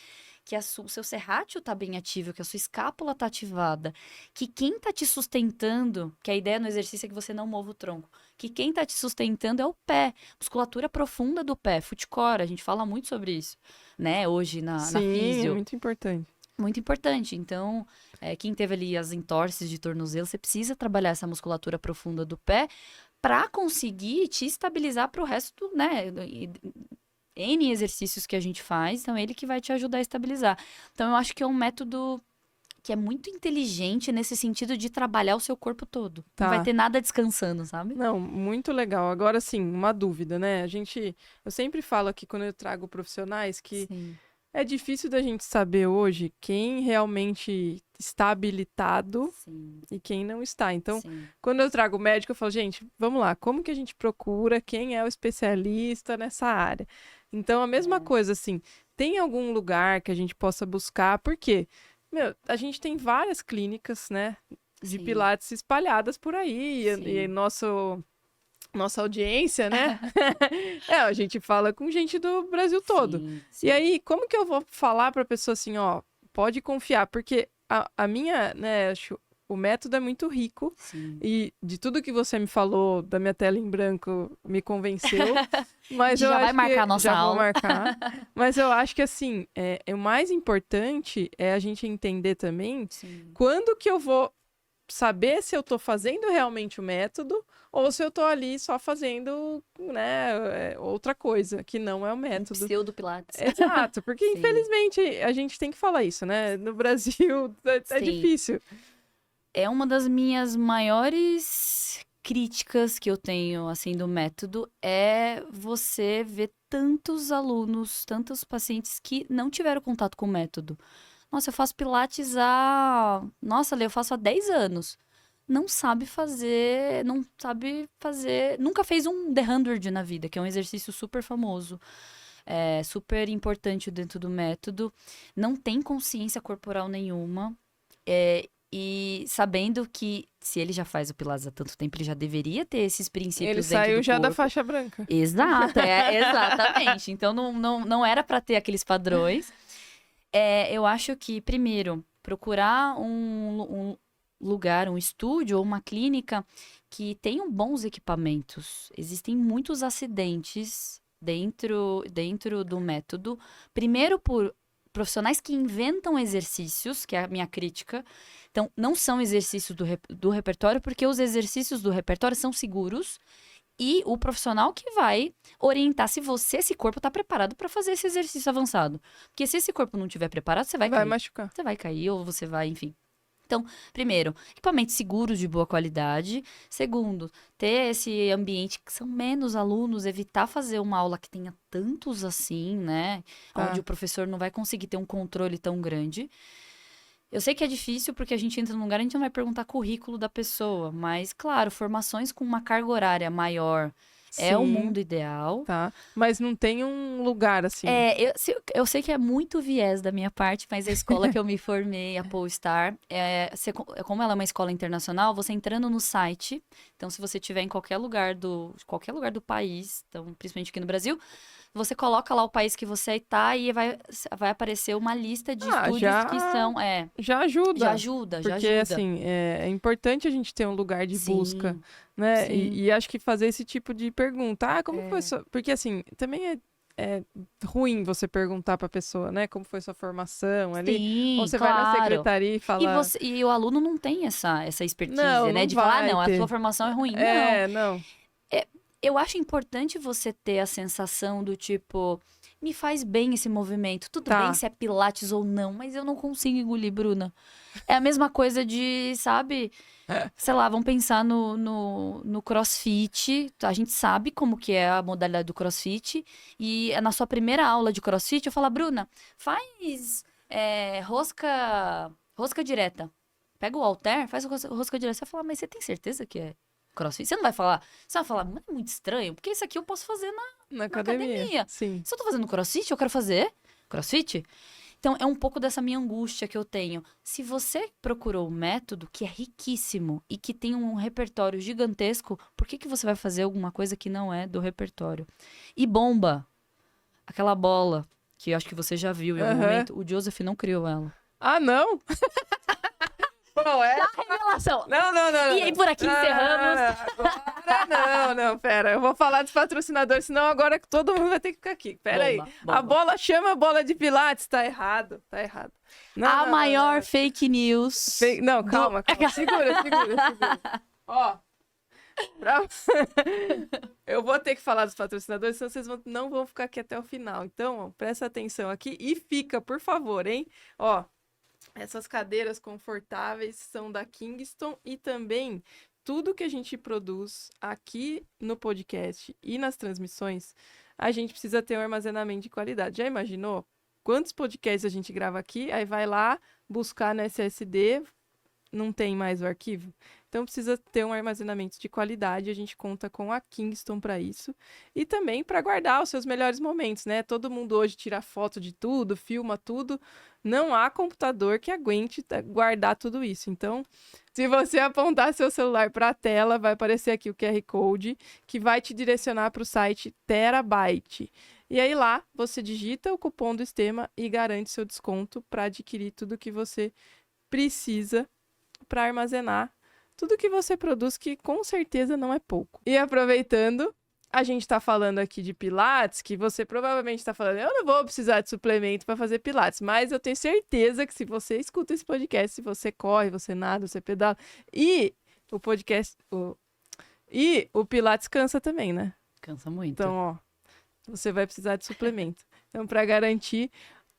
[SPEAKER 2] que o seu serrátil tá bem ativo, que a sua escápula tá ativada, que quem tá te sustentando, que a ideia no exercício é que você não mova o tronco, que quem tá te sustentando é o pé, musculatura profunda do pé, footcore, a gente fala muito sobre isso, né, hoje na físio.
[SPEAKER 1] É muito importante.
[SPEAKER 2] Muito importante. Então, quem teve ali as entorses de tornozelo, você precisa trabalhar essa musculatura profunda do pé para conseguir te estabilizar para o resto, né? N exercícios que a gente faz, então ele que vai te ajudar a estabilizar. Então, eu acho que é um método que é muito inteligente nesse sentido de trabalhar o seu corpo todo.
[SPEAKER 1] Tá.
[SPEAKER 2] Não vai ter nada descansando, sabe?
[SPEAKER 1] Não, muito legal. Agora, sim, uma dúvida, né? Eu sempre falo aqui quando eu trago profissionais que
[SPEAKER 2] Sim.
[SPEAKER 1] é difícil da gente saber hoje quem realmente está habilitado
[SPEAKER 2] Sim.
[SPEAKER 1] e quem não está. Então,
[SPEAKER 2] Sim.
[SPEAKER 1] quando eu trago médico, eu falo, gente, vamos lá, como que a gente procura quem é o especialista nessa área? Então, a mesma coisa, assim, tem algum lugar que a gente possa buscar? Porque, a gente tem várias clínicas, né, de
[SPEAKER 2] Sim.
[SPEAKER 1] pilates espalhadas por aí, e nossa audiência, né? A gente fala com gente do Brasil todo.
[SPEAKER 2] Sim,
[SPEAKER 1] E aí, como que eu vou falar pra pessoa assim, ó, pode confiar? Porque a minha, né, o método é muito rico.
[SPEAKER 2] Sim.
[SPEAKER 1] E de tudo que você me falou da minha tela em branco, me convenceu. Mas eu
[SPEAKER 2] já vai
[SPEAKER 1] acho
[SPEAKER 2] marcar
[SPEAKER 1] que
[SPEAKER 2] a nossa
[SPEAKER 1] já
[SPEAKER 2] aula.
[SPEAKER 1] vou marcar. Mas eu acho que, assim, o mais importante é a gente entender também
[SPEAKER 2] Sim.
[SPEAKER 1] quando que eu vou saber se eu tô fazendo realmente o método ou se eu tô ali só fazendo, né, outra coisa, que não é o método.
[SPEAKER 2] Pseudo-pilates.
[SPEAKER 1] Exato, porque
[SPEAKER 2] Sim.
[SPEAKER 1] infelizmente a gente tem que falar isso, né? No Brasil é
[SPEAKER 2] Sim.
[SPEAKER 1] difícil.
[SPEAKER 2] É uma das minhas maiores críticas que eu tenho, assim, do método, é você ver tantos alunos, tantos pacientes que não tiveram contato com o método. Nossa, eu faço pilates Nossa, Lê, eu faço há 10 anos. Não sabe fazer, nunca fez um The 100 na vida, que é um exercício super famoso, super importante dentro do método. Não tem consciência corporal nenhuma. E sabendo que se ele já faz o Pilates há tanto tempo, ele já deveria ter esses princípios
[SPEAKER 1] Ele
[SPEAKER 2] dentro
[SPEAKER 1] saiu
[SPEAKER 2] do
[SPEAKER 1] já da
[SPEAKER 2] corpo.
[SPEAKER 1] faixa branca.
[SPEAKER 2] Exato, exatamente. Então não era para ter aqueles padrões. Eu acho que, primeiro, procurar um lugar, um estúdio ou uma clínica que tenham bons equipamentos. Existem muitos acidentes dentro do método. Primeiro por profissionais que inventam exercícios, que é a minha crítica. Então, não são exercícios do repertório, porque os exercícios do repertório são seguros e o profissional que vai orientar se esse corpo está preparado para fazer esse exercício avançado. Porque se esse corpo não estiver preparado, você vai cair.
[SPEAKER 1] Machucar.
[SPEAKER 2] Você vai cair ou você vai, enfim. Então, primeiro, equipamentos seguros de boa qualidade. Segundo, ter esse ambiente que são menos alunos, evitar fazer uma aula que tenha tantos assim, né?
[SPEAKER 1] Tá.
[SPEAKER 2] Onde o professor não vai conseguir ter um controle tão grande. Eu sei que é difícil porque a gente entra num lugar, a gente não vai perguntar currículo da pessoa, mas, claro, formações com uma carga horária maior é o mundo ideal.
[SPEAKER 1] Tá, mas não tem um lugar assim.
[SPEAKER 2] Eu sei que é muito viés da minha parte, mas a escola que eu me formei, a Polestar, como ela é uma escola internacional, você entrando no site, então se você estiver em qualquer lugar do país, então, principalmente aqui no Brasil, você coloca lá o país que você está e vai aparecer uma lista de estúdios que são...
[SPEAKER 1] Já ajuda.
[SPEAKER 2] Já ajuda.
[SPEAKER 1] Porque, assim, é importante a gente ter um lugar de busca, né?
[SPEAKER 2] Sim.
[SPEAKER 1] E acho que fazer esse tipo de pergunta. Como foi sua... Porque, assim, também é ruim você perguntar pra pessoa, né? Como foi sua formação ali.
[SPEAKER 2] Sim,
[SPEAKER 1] ou você vai na secretaria e fala...
[SPEAKER 2] E o aluno não tem essa expertise,
[SPEAKER 1] não,
[SPEAKER 2] né?
[SPEAKER 1] Não
[SPEAKER 2] de
[SPEAKER 1] vai
[SPEAKER 2] falar, não,
[SPEAKER 1] ter.
[SPEAKER 2] a sua formação é ruim.
[SPEAKER 1] Não.
[SPEAKER 2] Eu acho importante você ter a sensação do tipo, me faz bem esse movimento. Tudo bem se é pilates ou não, mas eu não consigo engolir, Bruna. É a mesma coisa de, sabe, sei lá, vamos pensar no crossfit. A gente sabe como que é a modalidade do crossfit. E na sua primeira aula de crossfit, eu falo, Bruna, faz rosca direta. Pega o halter, faz rosca direta. Você vai falar, mas você tem certeza que é crossfit? Você não vai falar, mas é muito estranho, porque isso aqui eu posso fazer na academia.
[SPEAKER 1] Sim.
[SPEAKER 2] Se eu tô fazendo crossfit, eu quero fazer crossfit. Então, é um pouco dessa minha angústia que eu tenho. Se você procurou um método que é riquíssimo e que tem um repertório gigantesco, por que você vai fazer alguma coisa que não é do repertório? E bomba, aquela bola, que eu acho que você já viu em algum momento, o Joseph não criou ela.
[SPEAKER 1] Ah, não? Qual é?
[SPEAKER 2] A revelação.
[SPEAKER 1] Não.
[SPEAKER 2] E aí, por aqui encerramos.
[SPEAKER 1] Agora não, pera. Eu vou falar dos patrocinadores, senão agora todo mundo vai ter que ficar aqui. Pera aí. A bola chama a bola de pilates. Tá errado.
[SPEAKER 2] A maior fake news.
[SPEAKER 1] Não, calma. Segura. Ó. Eu vou ter que falar dos patrocinadores, senão vocês não vão ficar aqui até o final. Então, ó, presta atenção aqui e fica, por favor, hein? Ó. Essas cadeiras confortáveis são da Kingston e também tudo que a gente produz aqui no podcast e nas transmissões, a gente precisa ter um armazenamento de qualidade. Já imaginou? Quantos podcasts a gente grava aqui, aí vai lá buscar no SSD, não tem mais o arquivo? Então precisa ter um armazenamento de qualidade, a gente conta com a Kingston para isso. E também para guardar os seus melhores momentos, né? Todo mundo hoje tira foto de tudo, filma tudo. Não há computador que aguente guardar tudo isso. Então, se você apontar seu celular para a tela, vai aparecer aqui o QR Code, que vai te direcionar para o site Terabyte. E aí lá, você digita o cupom do Estema e garante seu desconto para adquirir tudo que você precisa para armazenar tudo que você produz, que com certeza não é pouco. E aproveitando, a gente está falando aqui de Pilates, que você provavelmente está falando, eu não vou precisar de suplemento para fazer Pilates, mas eu tenho certeza que se você escuta esse podcast, se você corre, você nada, você pedala, e o podcast, e o Pilates cansa também, né?
[SPEAKER 2] Cansa muito.
[SPEAKER 1] Então, ó, você vai precisar de suplemento. Então, para garantir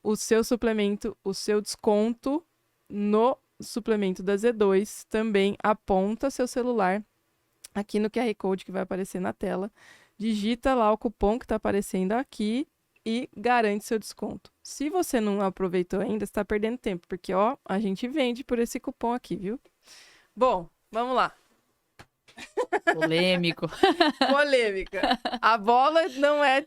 [SPEAKER 1] o seu suplemento, o seu desconto no suplemento da Z2, também aponta seu celular aqui no QR Code que vai aparecer na tela, digita lá o cupom que está aparecendo aqui e garante seu desconto. Se você não aproveitou ainda, você está perdendo tempo, porque ó, a gente vende por esse cupom aqui, viu? Bom, vamos lá.
[SPEAKER 2] Polêmico.
[SPEAKER 1] Polêmica. A bola não é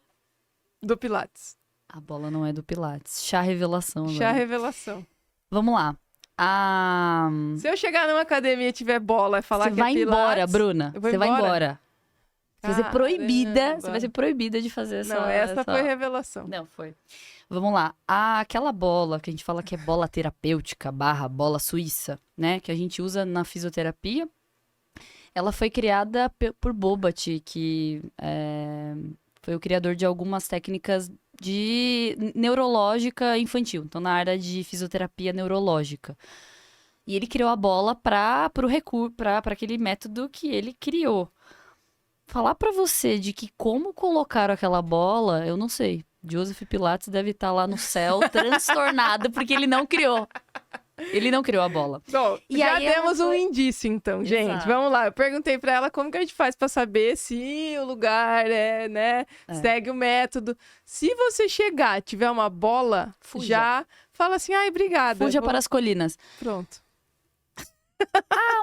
[SPEAKER 1] do Pilates.
[SPEAKER 2] A bola não é do Pilates. Chá revelação.
[SPEAKER 1] Chá
[SPEAKER 2] agora.
[SPEAKER 1] revelação.
[SPEAKER 2] Vamos lá.
[SPEAKER 1] Se eu chegar numa academia e tiver bola e falar
[SPEAKER 2] Você
[SPEAKER 1] que é
[SPEAKER 2] vai
[SPEAKER 1] Pilates...
[SPEAKER 2] embora, Bruna.
[SPEAKER 1] eu vou
[SPEAKER 2] Você vai
[SPEAKER 1] embora.
[SPEAKER 2] embora. Você vai ser proibida.
[SPEAKER 1] Caramba.
[SPEAKER 2] Você vai ser proibida de fazer essa...
[SPEAKER 1] Não, essa foi revelação.
[SPEAKER 2] Não, foi. Vamos lá. Aquela bola que a gente fala que é bola terapêutica / bola suíça, né? Que a gente usa na fisioterapia. Ela foi criada por Bobat, que foi o criador de algumas técnicas de neurológica infantil. Então, na área de fisioterapia neurológica. E ele criou a bola para aquele método que ele criou. Falar para você de que como colocaram aquela bola, eu não sei. Joseph Pilates deve estar lá no céu transtornado porque ele não criou. Ele não criou a bola.
[SPEAKER 1] Bom,
[SPEAKER 2] E
[SPEAKER 1] já
[SPEAKER 2] aí
[SPEAKER 1] temos um indício, então, gente.
[SPEAKER 2] Exato.
[SPEAKER 1] Vamos lá. Eu perguntei pra ela como que a gente faz pra saber se o lugar segue o método. Se você chegar, tiver uma bola,
[SPEAKER 2] Fuja.
[SPEAKER 1] já fala assim, ai, obrigada.
[SPEAKER 2] Fuja para as colinas.
[SPEAKER 1] Pronto.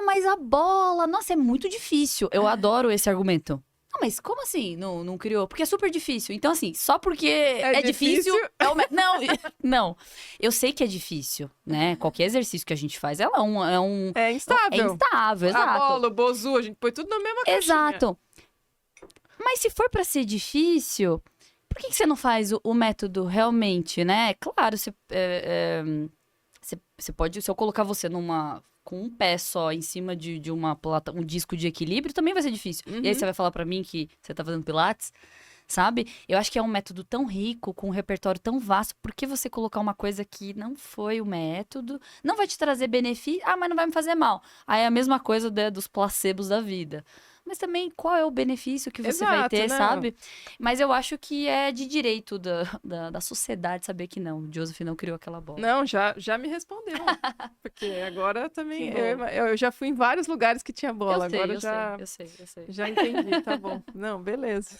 [SPEAKER 2] Mas a bola, nossa, é muito difícil. Eu adoro esse argumento. Não, mas como assim não criou? Porque é super difícil. Então, assim, só porque é difícil... Não. Eu sei que é difícil, né? Qualquer exercício que a gente faz, ela
[SPEAKER 1] É instável.
[SPEAKER 2] É instável,
[SPEAKER 1] A
[SPEAKER 2] exato.
[SPEAKER 1] bola, o bozu, a gente põe tudo na mesma caixinha.
[SPEAKER 2] Exato. Mas se for pra ser difícil, por que você não faz o método realmente, né? Claro, você pode... Se eu colocar você com um pé só em cima de um disco de equilíbrio, também vai ser difícil.
[SPEAKER 1] Uhum.
[SPEAKER 2] E aí você vai falar pra mim que você tá fazendo Pilates, sabe? Eu acho que é um método tão rico, com um repertório tão vasto, por que você colocar uma coisa que não foi o método, não vai te trazer benefício, mas não vai me fazer mal. Aí é a mesma coisa dos placebos da vida. Mas também, qual é o benefício que você vai ter,
[SPEAKER 1] não.
[SPEAKER 2] sabe? Mas eu acho que é de direito da sociedade saber que não, o Joseph não criou aquela bola.
[SPEAKER 1] Não, já me respondeu. Porque agora também...
[SPEAKER 2] Que bom.
[SPEAKER 1] Eu já fui em vários lugares que tinha bola.
[SPEAKER 2] Eu sei,
[SPEAKER 1] Agora
[SPEAKER 2] eu sei.
[SPEAKER 1] já entendi, tá bom. Não, beleza.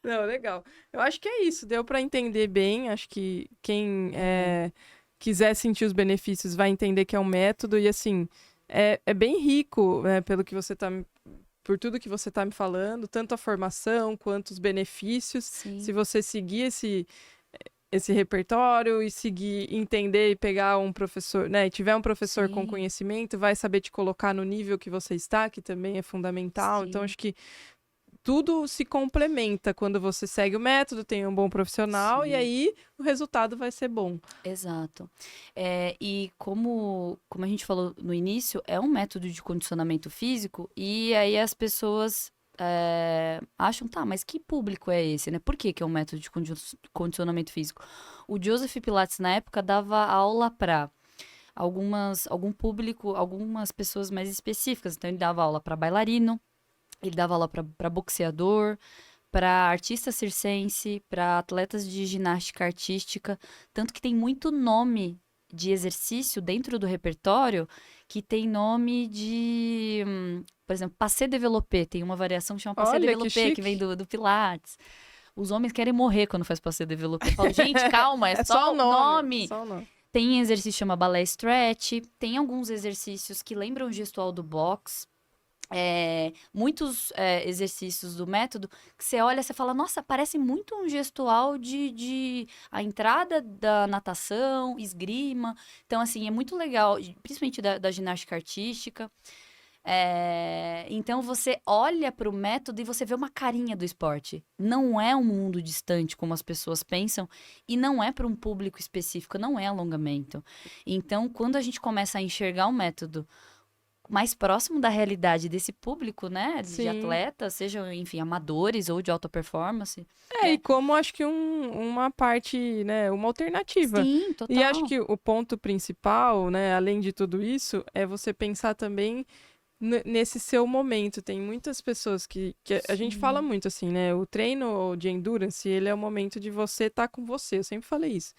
[SPEAKER 1] Não, legal. Eu acho que é isso, deu pra entender bem. Acho que quem quiser sentir os benefícios vai entender que é um método. E assim, é bem rico, pelo que você por tudo que você tá me falando, tanto a formação quanto os benefícios.
[SPEAKER 2] Sim.
[SPEAKER 1] Se você seguir esse repertório e entender e pegar um professor, né? E tiver um professor
[SPEAKER 2] Sim.
[SPEAKER 1] com conhecimento, vai saber te colocar no nível que você está, que também é fundamental.
[SPEAKER 2] Sim.
[SPEAKER 1] Então, acho que tudo se complementa quando você segue o método, tem um bom profissional,
[SPEAKER 2] Sim.
[SPEAKER 1] e aí o resultado vai ser bom.
[SPEAKER 2] Exato. E como a gente falou no início, é um método de condicionamento físico, e aí as pessoas acham, mas que público é esse, né? Por que é um método de condicionamento físico? O Joseph Pilates, na época, dava aula para algum público, algumas pessoas mais específicas. Então, ele dava aula para bailarino, ele dava aula para boxeador, para artista circense, para atletas de ginástica artística, tanto que tem muito nome de exercício dentro do repertório que tem nome de, por exemplo, passé développé, tem uma variação que chama passé
[SPEAKER 1] Olha, que
[SPEAKER 2] développé, que vem
[SPEAKER 1] chique.
[SPEAKER 2] do Pilates. Os homens querem morrer quando faz passé développé. Eu falo, gente, calma, é só o nome.
[SPEAKER 1] Só o nome.
[SPEAKER 2] Tem exercício que chama balé stretch, tem alguns exercícios que lembram o gestual do box. Muitos exercícios do método que você olha, você fala, nossa, parece muito um gestual de a entrada da natação, esgrima. Então, assim, é muito legal, principalmente da ginástica artística. Então, você olha para o método e você vê uma carinha do esporte. Não é um mundo distante, como as pessoas pensam, e não é para um público específico, não é alongamento. Então, quando a gente começa a enxergar o método mais próximo da realidade desse público, né? De
[SPEAKER 1] Sim.
[SPEAKER 2] atletas, sejam, enfim, amadores ou de alta performance.
[SPEAKER 1] E como acho que uma parte, né, uma alternativa.
[SPEAKER 2] Sim, total.
[SPEAKER 1] E acho que o ponto principal, né, além de tudo isso, é você pensar também nesse seu momento. Tem muitas pessoas que a gente fala muito assim, né? O treino de endurance, ele é o momento de você estar com você. Eu sempre falei isso.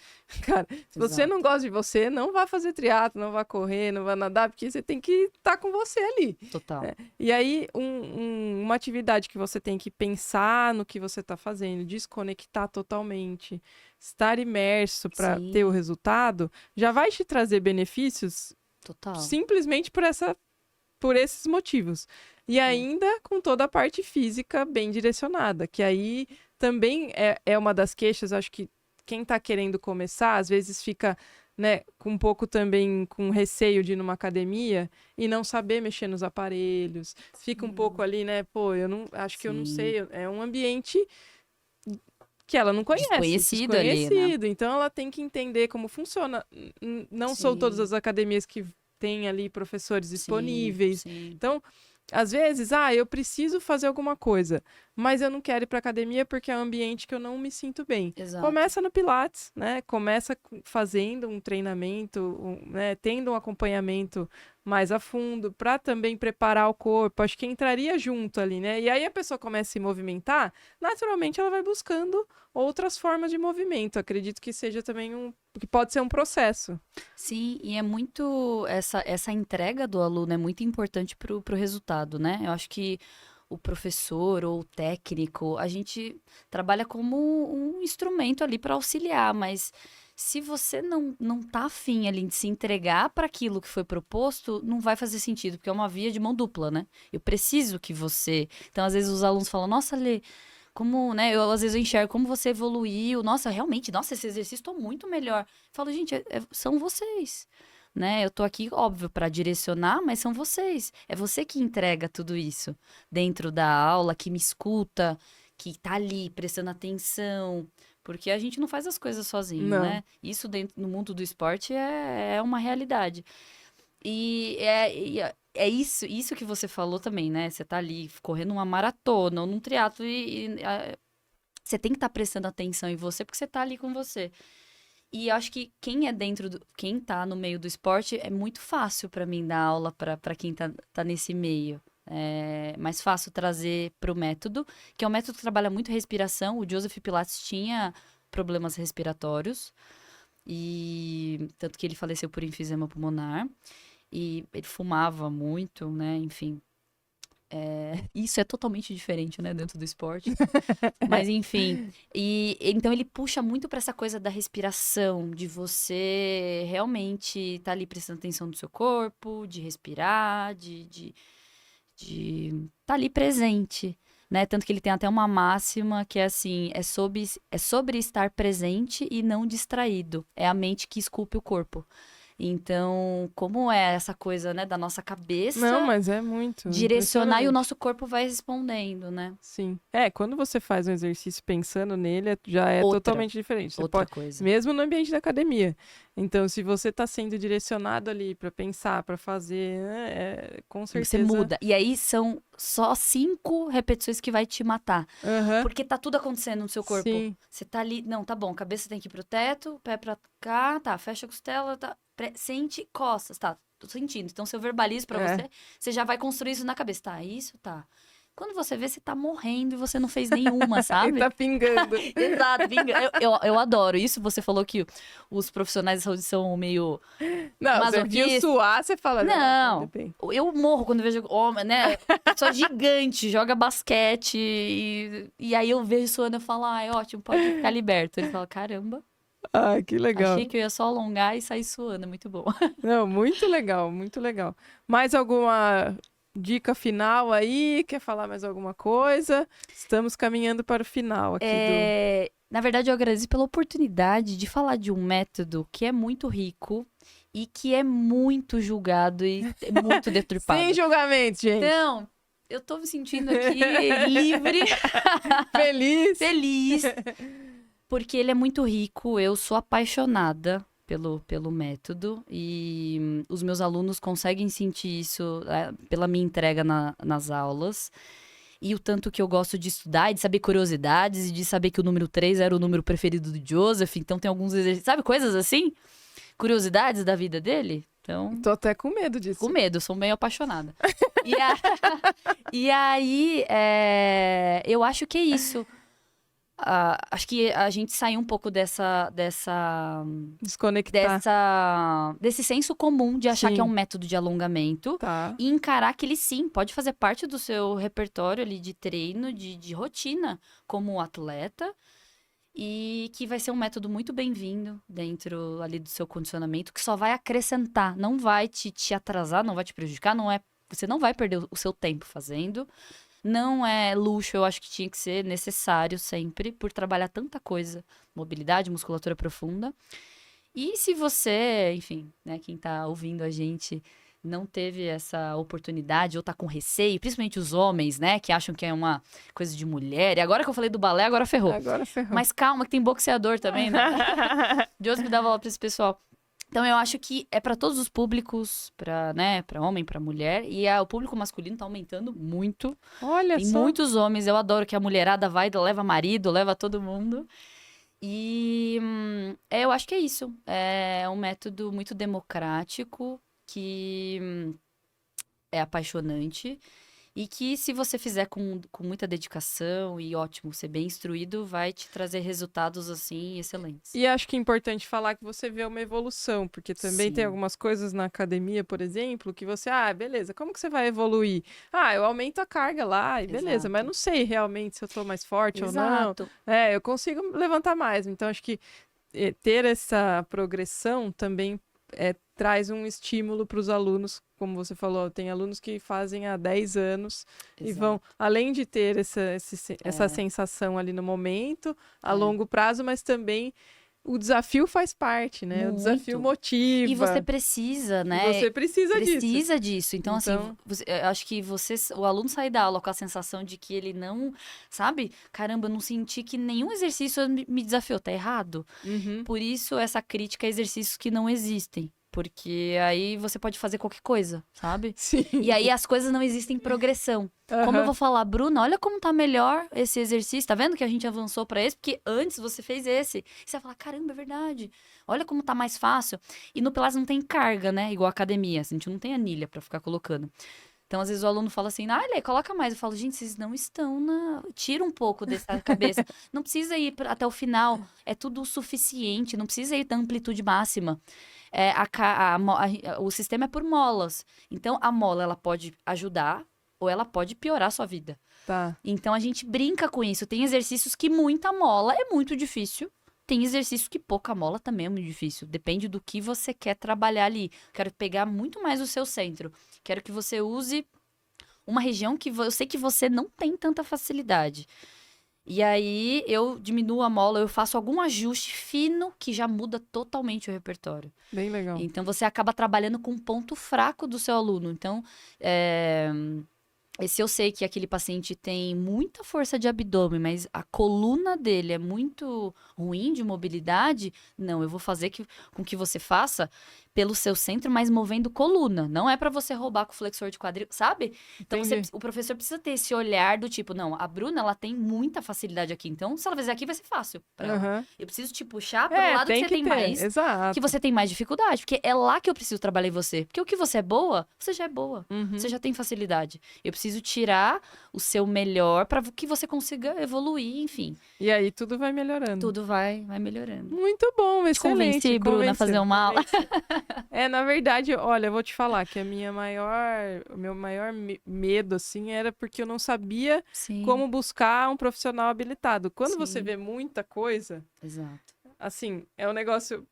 [SPEAKER 1] Cara, se você não gosta de você, não vá fazer triatlo, não vá correr, não vá nadar, porque você tem que estar com você ali.
[SPEAKER 2] Total.
[SPEAKER 1] E aí, uma atividade que você tem que pensar no que você está fazendo, desconectar totalmente, estar imerso para ter o resultado, já vai te trazer benefícios
[SPEAKER 2] total.
[SPEAKER 1] Simplesmente por esses motivos. E ainda com toda a parte física bem direcionada, que aí também é uma das queixas. Acho que quem está querendo começar, às vezes fica, né, com um pouco também com receio de ir numa academia e não saber mexer nos aparelhos. Fica um pouco ali, né, pô, eu não sei, é um ambiente que ela não conhece.
[SPEAKER 2] Desconhecido ali, né?
[SPEAKER 1] Então ela tem que entender como funciona. Não são todas as academias que tem ali professores disponíveis.
[SPEAKER 2] Sim.
[SPEAKER 1] Então, às vezes, eu preciso fazer alguma coisa, mas eu não quero ir para academia porque é um ambiente que eu não me sinto bem.
[SPEAKER 2] Exato.
[SPEAKER 1] Começa no Pilates, né? Começa fazendo um treinamento, né? Tendo um acompanhamento mais a fundo, para também preparar o corpo. Acho que entraria junto ali, né? E aí a pessoa começa a se movimentar, naturalmente ela vai buscando outras formas de movimento. Acredito que seja também que pode ser um processo.
[SPEAKER 2] Sim, e é muito essa entrega do aluno é muito importante pro resultado, né? Eu acho que o professor ou o técnico, a gente trabalha como um instrumento ali para auxiliar, mas se você não tá afim ali de se entregar para aquilo que foi proposto, não vai fazer sentido, porque é uma via de mão dupla, né? Eu preciso que você... Então, às vezes, os alunos falam, nossa, Lê, como, né? Às vezes eu enxergo como você evoluiu. Nossa, realmente, esse exercício estou muito melhor. Eu falo, gente, são vocês, né? Eu tô aqui, óbvio, para direcionar, mas são vocês. É você que entrega tudo isso dentro da aula, que me escuta, que tá ali prestando atenção. Porque a gente não faz as coisas sozinho, né? Isso no mundo do esporte é uma realidade. E é isso que você falou também, né? Você tá ali correndo uma maratona ou num triatlo você tem que estar prestando atenção em você porque você tá ali com você. E eu acho que quem tá no meio do esporte é muito fácil para mim dar aula para quem tá nesse meio. É mais fácil trazer pro método, que é um método que trabalha muito respiração. O Joseph Pilates tinha problemas respiratórios, e tanto que ele faleceu por enfisema pulmonar. E ele fumava muito, né? Enfim. Isso é totalmente diferente, né? Dentro do esporte. Mas, enfim. Então, ele puxa muito para essa coisa da respiração, de você realmente estar ali prestando atenção no seu corpo, de respirar, de estar ali presente, né? Tanto que ele tem até uma máxima que é assim, é sobre estar presente e não distraído. É a mente que esculpe o corpo. Então, como é essa coisa, né, da nossa cabeça...
[SPEAKER 1] Não, mas é muito
[SPEAKER 2] direcionar e o nosso corpo vai respondendo, né?
[SPEAKER 1] Sim. Quando você faz um exercício pensando nele, já é totalmente diferente. Você
[SPEAKER 2] outra coisa.
[SPEAKER 1] Mesmo no ambiente da academia. Então, se você está sendo direcionado ali para pensar, para fazer, né, com certeza...
[SPEAKER 2] Você muda. E aí são só 5 repetições que vai te matar. Porque tá tudo acontecendo no seu corpo.
[SPEAKER 1] Sim.
[SPEAKER 2] Você tá ali... Não, tá bom. A cabeça tem que ir pro teto, pé pra cá, tá. Fecha a costela, tá. Sente costas, tá. Tô sentindo. Então, se eu verbalizo pra você, você já vai construir isso na cabeça. Tá, isso, tá. Quando você vê, você tá morrendo e você não fez nenhuma, sabe?
[SPEAKER 1] E tá pingando.
[SPEAKER 2] Exato, eu adoro. Isso você falou que os profissionais de saúde são meio
[SPEAKER 1] Não, você viu
[SPEAKER 2] masoquistas.
[SPEAKER 1] suar, você fala...
[SPEAKER 2] Não,
[SPEAKER 1] depende.
[SPEAKER 2] eu morro quando vejo homem, né? Pessoa gigante, joga basquete e aí eu vejo suando, eu falo, ai, ótimo, pode ficar liberto. Ele fala, caramba,
[SPEAKER 1] Ai, que legal.
[SPEAKER 2] achei que eu ia só alongar e sair suando, é muito bom.
[SPEAKER 1] Não, muito legal, muito legal. Mais alguma dica final aí? Quer falar mais alguma coisa? Estamos caminhando para o final aqui
[SPEAKER 2] Na verdade, eu agradeço pela oportunidade de falar de um método que é muito rico e que é muito julgado e é muito deturpado.
[SPEAKER 1] Sem julgamento, gente.
[SPEAKER 2] Então, eu tô me sentindo aqui livre,
[SPEAKER 1] Feliz.
[SPEAKER 2] feliz, porque ele é muito rico. Eu sou apaixonada pelo método e os meus alunos conseguem sentir isso pela minha entrega nas aulas. E o tanto que eu gosto de estudar e de saber curiosidades e de saber que o número 3 era o número preferido do Joseph. Então tem alguns exercícios, sabe, coisas assim? Curiosidades da vida dele. Então,
[SPEAKER 1] Tô até com medo disso.
[SPEAKER 2] com medo, sou meio apaixonada. E aí, eu acho que é isso. Acho que a gente saiu um pouco
[SPEAKER 1] Desconectar.
[SPEAKER 2] desse senso comum de achar
[SPEAKER 1] Sim.
[SPEAKER 2] que é um método de alongamento
[SPEAKER 1] Tá.
[SPEAKER 2] e encarar que ele sim pode fazer parte do seu repertório ali de treino, de rotina como atleta. E que vai ser um método muito bem-vindo dentro ali do seu condicionamento, que só vai acrescentar, não vai te atrasar, não vai te prejudicar, você não vai perder o seu tempo fazendo. Não é luxo, eu acho que tinha que ser necessário sempre, por trabalhar tanta coisa, mobilidade, musculatura profunda. E se você, enfim, né, quem tá ouvindo a gente não teve essa oportunidade ou tá com receio, principalmente os homens, né, que acham que é uma coisa de mulher. E agora que eu falei do balé, agora ferrou.
[SPEAKER 1] Agora ferrou.
[SPEAKER 2] Mas calma, que tem boxeador também, né? Deus me dava aula pra esse pessoal. Então, eu acho que é pra todos os públicos, pra homem, pra mulher. E o público masculino tá aumentando muito.
[SPEAKER 1] Olha
[SPEAKER 2] Tem
[SPEAKER 1] só.
[SPEAKER 2] muitos homens, eu adoro que a mulherada vai, leva marido, leva todo mundo. E eu acho que é isso. É um método muito democrático, que é apaixonante. E que, se você fizer com muita dedicação e, ótimo, ser bem instruído, vai te trazer resultados, assim, excelentes.
[SPEAKER 1] E acho que é importante falar que você vê uma evolução, porque também tem
[SPEAKER 2] Sim.
[SPEAKER 1] algumas coisas na academia, por exemplo, que você, beleza, como que você vai evoluir? Eu aumento a carga lá, e beleza,
[SPEAKER 2] Exato.
[SPEAKER 1] mas não sei realmente se eu tô mais forte ou
[SPEAKER 2] Exato.
[SPEAKER 1] não. Eu consigo levantar mais. Então, acho que ter essa progressão também traz um estímulo para os alunos, como você falou, tem alunos que fazem há 10 anos e vão, além de ter essa sensação ali no momento, a longo prazo, mas também o desafio faz parte, né?
[SPEAKER 2] Muito.
[SPEAKER 1] O desafio motiva.
[SPEAKER 2] E você precisa, né?
[SPEAKER 1] E você precisa disso.
[SPEAKER 2] Precisa disso. Então, assim, eu acho que o aluno sair da aula com a sensação de que ele não, sabe? Caramba, eu não senti que nenhum exercício me desafiou. Tá errado.
[SPEAKER 1] Uhum.
[SPEAKER 2] Por isso, essa crítica a exercícios que não existem. Porque aí você pode fazer qualquer coisa, sabe?
[SPEAKER 1] Sim.
[SPEAKER 2] E aí as coisas não existem em progressão.
[SPEAKER 1] Uhum.
[SPEAKER 2] Como eu vou falar, Bruna, olha como tá melhor esse exercício. Tá vendo que a gente avançou pra esse? Porque antes você fez esse. E você vai falar, caramba, é verdade. Olha como tá mais fácil. E no Pilates não tem carga, né? Igual a academia. A gente não tem anilha pra ficar colocando. Então, às vezes, o aluno fala assim, Lê, coloca mais. Eu falo, gente, vocês não estão Tira um pouco dessa cabeça. Não precisa ir até o final. É tudo o suficiente. Não precisa ir da amplitude máxima. O sistema é por molas. Então, a mola, ela pode ajudar ou ela pode piorar a sua vida.
[SPEAKER 1] Tá.
[SPEAKER 2] Então, a gente brinca com isso. Tem exercícios que muita mola é muito difícil. Tem exercícios que pouca mola também é muito difícil. Depende do que você quer trabalhar ali. Quero pegar muito mais o seu centro. Quero que você use uma região que eu sei que você não tem tanta facilidade. E aí, eu diminuo a mola, eu faço algum ajuste fino que já muda totalmente o repertório.
[SPEAKER 1] Bem legal.
[SPEAKER 2] Então, você acaba trabalhando com um ponto fraco do seu aluno. Então, se eu sei que aquele paciente tem muita força de abdômen, mas a coluna dele é muito ruim de mobilidade, não, eu vou fazer com que você faça pelo seu centro, mas movendo coluna. Não é pra você roubar com o flexor de quadril, sabe? Então, o professor precisa ter esse olhar do tipo, não, a Bruna, ela tem muita facilidade aqui. Então, se ela fizer aqui, vai ser fácil pra ela. Eu preciso te puxar pro lado que você tem mais.
[SPEAKER 1] Exato.
[SPEAKER 2] Que você tem mais dificuldade. Porque é lá que eu preciso trabalhar em você. Porque o que você é boa, você já é boa. Você já tem facilidade. Eu preciso tirar o seu melhor para que você consiga evoluir, enfim.
[SPEAKER 1] E aí tudo vai melhorando.
[SPEAKER 2] Tudo vai melhorando.
[SPEAKER 1] Muito bom, excelente.
[SPEAKER 2] Convenci, Bruna, a fazer uma aula.
[SPEAKER 1] Na verdade, olha, eu vou te falar que o meu maior medo, assim, era porque eu não sabia como buscar um profissional habilitado. Quando você vê muita coisa...
[SPEAKER 2] Exato.
[SPEAKER 1] Assim, é um negócio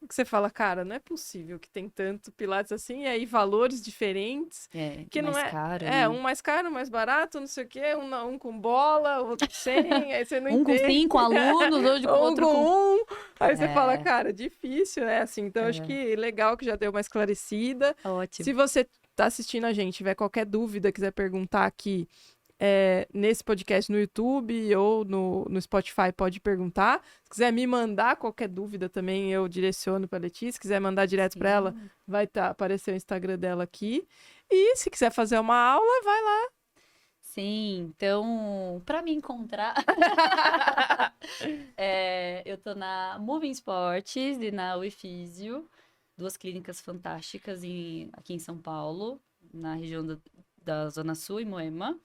[SPEAKER 1] que você fala, cara, não é possível que tem tanto Pilates assim, e aí valores diferentes.
[SPEAKER 2] Que
[SPEAKER 1] não
[SPEAKER 2] mais caro,
[SPEAKER 1] um mais caro, mais barato, não sei o quê, um com bola, outro sem, aí você não
[SPEAKER 2] entende.
[SPEAKER 1] Com
[SPEAKER 2] 5 alunos, outro
[SPEAKER 1] com 1. Aí você fala, cara, difícil, né? Assim, então acho que legal que já deu uma esclarecida.
[SPEAKER 2] Ótimo.
[SPEAKER 1] Se você tá assistindo a gente, tiver qualquer dúvida, quiser perguntar aqui, nesse podcast no YouTube ou no Spotify, pode perguntar. Se quiser me mandar qualquer dúvida também, eu direciono para a Letícia. Se quiser mandar direto para ela, vai aparecer o Instagram dela aqui. E se quiser fazer uma aula, vai lá.
[SPEAKER 2] Sim, então, para me encontrar, eu tô na Moving Sports e na Uefísio, 2 clínicas fantásticas aqui em São Paulo, na região da Zona Sul, em Moema.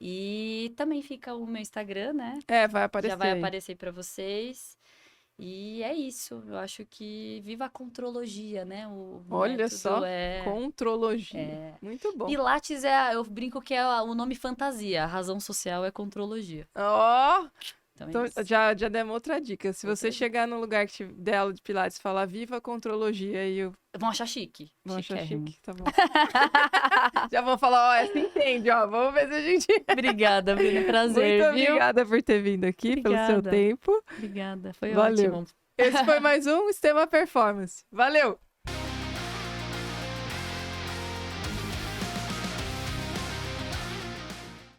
[SPEAKER 2] E também fica o meu Instagram, né?
[SPEAKER 1] Vai aparecer.
[SPEAKER 2] Já vai aparecer para vocês. E é isso. Eu acho que viva a contrologia, né?
[SPEAKER 1] Olha só, contrologia. Muito bom.
[SPEAKER 2] Pilates eu brinco que é o nome fantasia. A razão social é contrologia.
[SPEAKER 1] Então já demos outra dica. Se você chegar num lugar que der aula de Pilates e falar viva a contrologia,
[SPEAKER 2] vão achar chique.
[SPEAKER 1] Vão achar chique, tá bom. Já vão falar, essa entende, vamos ver se a gente...
[SPEAKER 2] Obrigada, Bruna, prazer,
[SPEAKER 1] Muito obrigada por ter vindo aqui, pelo seu tempo.
[SPEAKER 2] Obrigada, foi
[SPEAKER 1] ótimo. Esse foi mais um Extrema Performance. Valeu!